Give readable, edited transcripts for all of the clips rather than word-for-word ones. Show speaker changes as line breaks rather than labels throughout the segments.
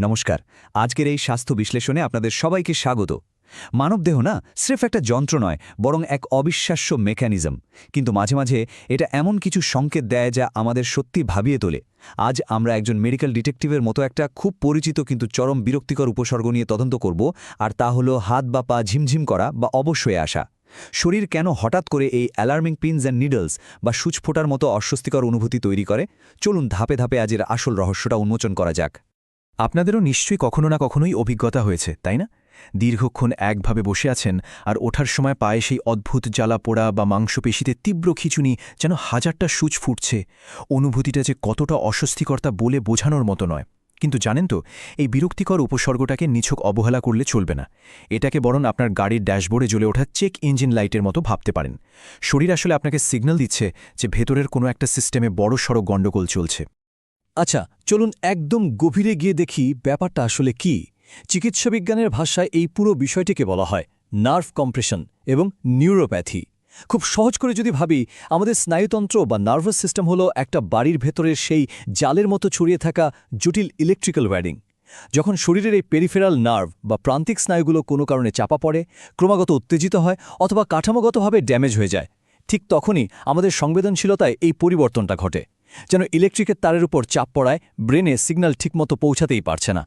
নমস্কার। আজকের এই স্বাস্থ্য বিশ্লেষণে আপনাদের সবাইকে স্বাগত। মানবদেহ না স্রেফ একটা যন্ত্র নয়, বরং এক অবিশ্বাস্য মেকানিজম। কিন্তু মাঝে মাঝে এটা এমন কিছু সংকেত দেয় যা আমাদের সত্যি ভাবিয়ে তোলে। আজ আমরা একজন মেডিকেল ডিটেকটিভের মতো একটা খুব পরিচিত কিন্তু চরম বিরক্তিকর উপসর্গ নিয়ে তদন্ত করব, আর তা হলো হাত বা পা ঝিমঝিম করা বা অবশ হয়ে আসা। শরীর কেন হঠাৎ করে এই অ্যালার্মিং পিনস অ্যান্ড নিডলস বা সূচ ফোটার মতো অস্বস্তিকর অনুভূতি তৈরি করে? চলুন ধাপে ধাপে আজের আসল রহস্যটা উন্মোচন করা যাক।
আপনাদেরও নিশ্চয়ই কখনো না কখনোই অভিজ্ঞতা হয়েছে, তাই না? দীর্ঘক্ষণ একভাবে বসে আছেন আর ওঠার সময় পায়ে সেই অদ্ভুত জ্বালা পোড়া বা মাংসপেশিতে তীব্র খিঁচুনি, যেন হাজারটা সূচ ফুটছে। অনুভূতিটা যে কতটা অস্বস্তিকর্তা বলে বোঝানোর মতো নয়। কিন্তু জানেন তো, এই বিরক্তিকর উপসর্গটাকে নিছক অবহেলা করলে চলবে না। এটাকে বরং আপনার গাড়ির ড্যাশবোর্ডে জ্বলে ওঠা চেক ইঞ্জিন লাইটের মতো ভাবতে পারেন। শরীর আসলে আপনাকে সিগন্যাল দিচ্ছে যে ভেতরের কোনো একটা সিস্টেমে বড়সড় গণ্ডগোল চলছে।
আচ্ছা, চলুন একদম গভীরে গিয়ে দেখি ব্যাপারটা আসলে কি। চিকিৎসাবিজ্ঞানের ভাষায় এই পুরো বিষয়টিকে বলা হয় নার্ভ কম্প্রেশন এবং নিউরোপ্যাথি। খুব সহজ করে যদি ভাবি, আমাদের স্নায়ুতন্ত্র বা নার্ভাস সিস্টেম হলো একটা বাড়ির ভেতরের সেই জালের মতো ছড়িয়ে থাকা জটিল ইলেকট্রিক্যাল ওয়্যারিং। যখন শরীরের এই পেরিফেরাল নার্ভ বা প্রান্তিক স্নায়ুগুলো কোনো কারণে চাপা পড়ে, ক্রমাগত উত্তেজিত হয় অথবা কাঠামোগতভাবে ড্যামেজ হয়ে যায়, ঠিক তখনই আমাদের সংবেদনশীলতায় এই পরিবর্তনটা ঘটে। যেন ইলেকট্রিকের তারের উপর চাপ পড়ায় ব্রেনে সিগন্যাল ঠিকমতো পৌঁছাতেই পারছে না।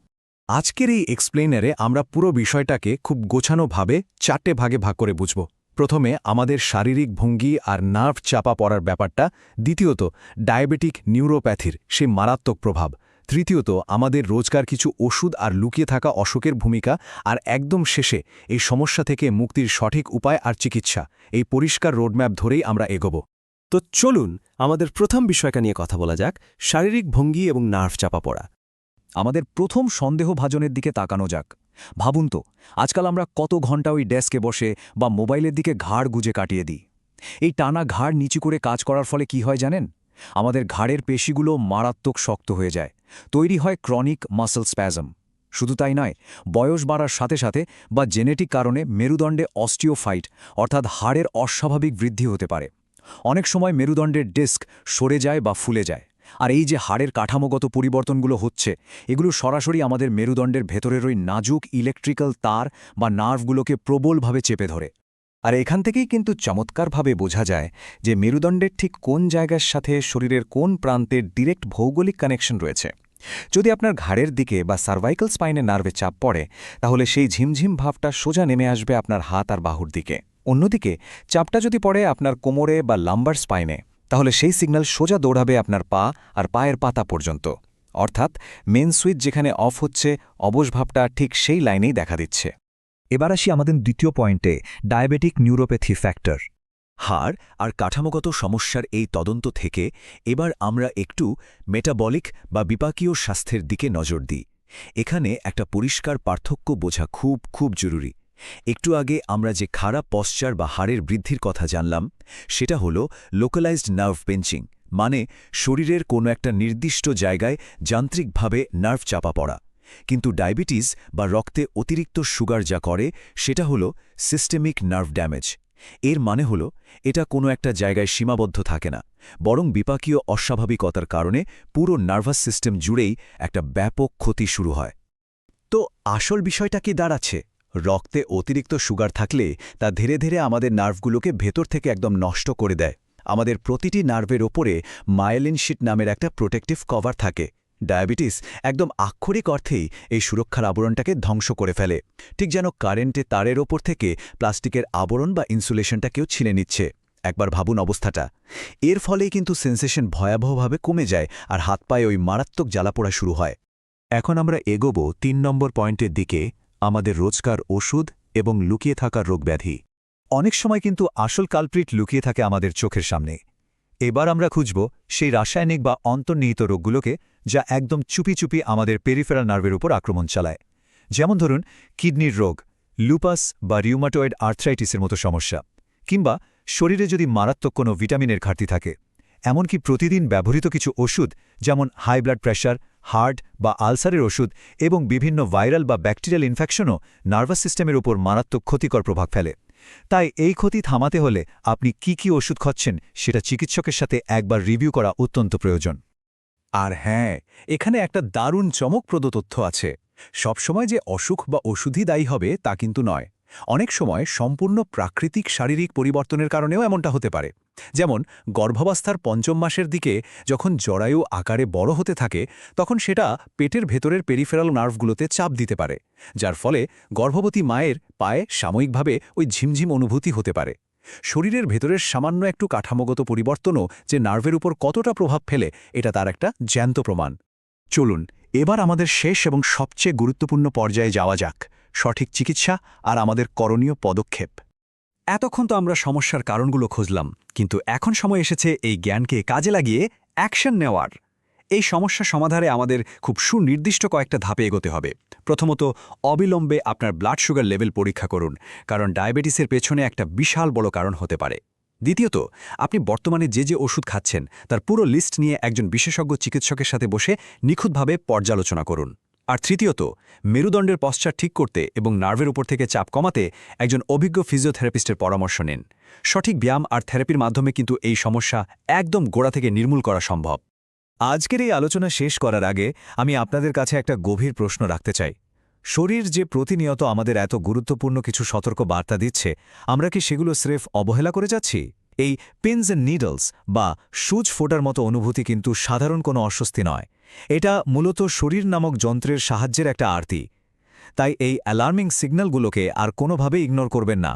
আজকের এই এক্সপ্লেইনারে আমরা পুরো বিষয়টাকে খুব গোছানোভাবে 4টে ভাগে ভাগ করে বুঝব। প্রথমে আমাদের শারীরিক ভঙ্গি আর নার্ভ চাপা পড়ার ব্যাপারটা, দ্বিতীয়ত ডায়াবেটিক নিউরোপ্যাথির সেই মারাত্মক প্রভাব, তৃতীয়ত আমাদের রোজকার কিছু ওষুধ আর লুকিয়ে থাকা অসুখের ভূমিকা, আর একদম শেষে এই সমস্যা থেকে মুক্তির সঠিক উপায় আর চিকিৎসা। এই পরিষ্কার রোডম্যাপ ধরেই আমরা এগোব।
তো চলুন আমাদের প্রথম বিষয়টা নিয়ে কথা বলা যাক, শারীরিক ভঙ্গি এবং নার্ভ চাপা পড়া।
আমাদের প্রথম সন্দেহভাজনের দিকে তাকানো যাক। ভাবুন তো, আজকাল আমরা কত ঘন্টা ওই ডেস্কে বসে বা মোবাইলের দিকে ঘাড় গুজে কাটিয়ে দিই। এই টানা ঘাড় নিচু করে কাজ করার ফলে কি হয় জানেন? আমাদের ঘাড়ের পেশিগুলো মারাত্মক শক্ত হয়ে যায়, তৈরি হয় ক্রনিক মাসল স্প্যাজম। শুধু তাই নয়, বয়স বাড়ার সাথে সাথে বা জেনেটিক কারণে মেরুদণ্ডে অস্টিওফাইট অর্থাৎ হাড়ের অস্বাভাবিক বৃদ্ধি হতে পারে। অনেক সময় মেরুদণ্ডের ডিস্ক সরে যায় বা ফুলে যায়। আর এই যে হাড়ের কাঠামোগত পরিবর্তনগুলো হচ্ছে, এগুলো সরাসরি আমাদের মেরুদণ্ডের ভেতরের ওই নাজুক ইলেকট্রিক্যাল তার বা নার্ভগুলোকে প্রবলভাবে চেপে ধরে। আর এখান থেকেই কিন্তু চমৎকারভাবে বোঝা যায় যে মেরুদণ্ডের ঠিক কোন জায়গার সাথে শরীরের কোন প্রান্তের ডিরেক্ট ভৌগোলিক কানেকশন রয়েছে। যদি আপনার ঘাড়ের দিকে বা সার্ভাইকাল স্পাইনে নার্ভে চাপ পড়ে, তাহলে সেই ঝিমঝিম ভাবটা সোজা নেমে আসবে আপনার হাত আর বাহুর দিকে। অন্যদিকে চাপটা যদি পড়ে আপনার কোমরে বা লাম্বার স্পাইনে, তাহলে সেই সিগন্যাল সোজা দৌড়াবে আপনার পা আর পায়ের পাতা পর্যন্ত। অর্থাৎ মেন সুইচ যেখানে অফ হচ্ছে, অবশ ভাবটা ঠিক সেই লাইনেই দেখা দিচ্ছে। এবার আসি আমাদের দ্বিতীয় পয়েন্টে, ডায়াবেটিক নিউরোপ্যাথি ফ্যাক্টর। হাড় আর কাঠামোগত সমস্যার এই তদন্ত থেকে এবার আমরা একটু মেটাবলিক বা বিপাকীয় স্বাস্থ্যের দিকে নজর দিই। এখানে একটা পরিষ্কার পার্থক্য বোঝা খুব খুব জরুরি। একটু আগে আমরা যে খারাপ পশ্চার বা হাড়ের বৃদ্ধির কথা জানলাম, সেটা হলো লোকালাইজড নার্ভ পেঞ্চিং, মানে শরীরের কোনো একটা নির্দিষ্ট জায়গায় যান্ত্রিকভাবে নার্ভ চাপা পড়া। কিন্তু ডায়াবেটিস বা রক্তে অতিরিক্ত সুগার যা করে, সেটা হলো সিস্টেমিক নার্ভ ড্যামেজ। এর মানে হলো এটা কোনো একটা জায়গায় সীমাবদ্ধ থাকে না, বরং বিপাকীয় অস্বাভাবিকতার কারণে পুরো নার্ভাস সিস্টেম জুড়েই একটা ব্যাপক ক্ষতি শুরু হয়। তো আসল বিষয়টা কি দাঁড়াচ্ছে? রক্তে অতিরিক্ত সুগার থাকলে তা ধীরে ধীরে আমাদের নার্ভগুলোকে ভেতর থেকে একদম নষ্ট করে দেয়। আমাদের প্রতিটি নার্ভের ওপরে মায়েলিন শিট নামের একটা প্রোটেক্টিভ কভার থাকে। ডায়াবেটিস একদম আক্ষরিক অর্থেই এই সুরক্ষার আবরণটাকে ধ্বংস করে ফেলে, ঠিক যেন কারেন্টে তারের ওপর থেকে প্লাস্টিকের আবরণ বা ইনসুলেশনটা কেউ ছিঁড়ে নিচ্ছে। একবার ভাবুন অবস্থাটা। এর ফলেই কিন্তু সেন্সেশন ভয়াবহভাবে কমে যায় আর হাত পায়ে ওই মারাত্মক জ্বালাপোড়া শুরু হয়। এখন আমরা এগোবো ৩ নম্বর পয়েন্টের দিকে, আমাদের রোজকার ওষুধ এবং লুকিয়ে থাকা রোগব্যাধি। অনেক সময় কিন্তু আসল কালপ্রিট লুকিয়ে থাকে আমাদের চোখের সামনে। এবার আমরা খুঁজব সেই রাসায়নিক বা অন্তর্নিহিত রোগগুলোকে, যা একদম চুপি চুপি আমাদের পেরিফেরাল নার্ভের উপর আক্রমণ চালায়। যেমন ধরুন কিডনির রোগ, লুপাস বা রিউমাটয়েড আর্থ্রাইটিসের মতো সমস্যা, কিংবা শরীরে যদি মারাত্মক কোনো ভিটামিনের ঘাটতি থাকে। এমনকি প্রতিদিন ব্যবহৃত কিছু ওষুধ, যেমন হাই ব্লাড প্রেশার, হার্ট বা আলসারের ওষুধ এবং বিভিন্ন ভাইরাল বা ব্যাকটেরিয়াল ইনফেকশনও নার্ভাস সিস্টেমের উপর মারাত্মক ক্ষতিকর প্রভাব ফেলে। তাই এই ক্ষতি থামাতে হলে আপনি কি ওষুধ খাচ্ছেন সেটা চিকিৎসকের সাথে একবার রিভিউ করা অত্যন্ত প্রয়োজন। আর হ্যাঁ, এখানে একটা দারুণ চমকপ্রদ তথ্য আছে।
সবসময় যে অসুখ বা ওষুধই দায়ী হবে তা কিন্তু নয়। অনেক সময় সম্পূর্ণ প্রাকৃতিক শারীরিক পরিবর্তনের কারণেও এমনটা হতে পারে। যেমন গর্ভাবস্থার পঞ্চম মাসের দিকে যখন জরায়ু আকারে বড় হতে থাকে, তখন সেটা পেটের ভেতরের পেরিফেরাল নার্ভগুলোতে চাপ দিতে পারে, যার ফলে গর্ভবতী মায়ের পায়ে সাময়িকভাবে ওই ঝিমঝিম অনুভূতি হতে পারে। শরীরের ভেতরের সামান্য একটু কাঠামোগত পরিবর্তনও যে নার্ভের উপর কতটা প্রভাব ফেলে, এটা তার একটা জ্যান্ত প্রমাণ। চলুন এবার আমাদের শেষ এবং সবচেয়ে গুরুত্বপূর্ণ পর্যায়ে যাওয়া যাক, সঠিক চিকিৎসা আর আমাদের করণীয় পদক্ষেপ।
এতক্ষণ তো আমরা সমস্যার কারণগুলো খুঁজলাম, কিন্তু এখন সময় এসেছে এই জ্ঞানকে কাজে লাগিয়ে অ্যাকশন নেওয়ার। এই সমস্যা সমাধানে আমাদের খুব সুনির্দিষ্ট কয়েকটা ধাপে এগোতে হবে। প্রথমত, অবিলম্বে আপনার ব্লাড সুগার লেভেল পরীক্ষা করুন, কারণ ডায়াবেটিসের পেছনে একটা বিশাল বড় কারণ হতে পারে। দ্বিতীয়ত, আপনি বর্তমানে যে যে ওষুধ খাচ্ছেন তার পুরো লিস্ট নিয়ে একজন বিশেষজ্ঞ চিকিৎসকের সাথে বসে নিখুঁতভাবে পর্যালোচনা করুন। আর তৃতীয়ত, মেরুদণ্ডের পশ্চাৎ ঠিক করতে এবং নার্ভের উপর থেকে চাপ কমাতে একজন অভিজ্ঞ ফিজিওথেরাপিস্টের পরামর্শ নিন। সঠিক ব্যায়াম আর থেরাপির মাধ্যমে কিন্তু এই সমস্যা একদম গোড়া থেকে নির্মূল করা সম্ভব।
আজকের এই আলোচনা শেষ করার আগে আমি আপনাদের কাছে একটা গভীর প্রশ্ন রাখতে চাই। শরীর যে প্রতিনিয়ত আমাদের এত গুরুত্বপূর্ণ কিছু সতর্ক বার্তা দিচ্ছে, আমরা কি সেগুলো স্রেফ অবহেলা করে যাচ্ছি? এই পিনস অ্যান্ড নিডলস বা সূচ ফোটার মতো অনুভূতি কিন্তু সাধারণ কোনো অস্বস্তি নয়। এটা মূলত শরীর নামক যন্ত্রের সাহায্যের একটা আরতি। তাই এই অ্যালার্মিং সিগন্যালগুলোকে আর কোনোভাবে ইগনোর করবেন না।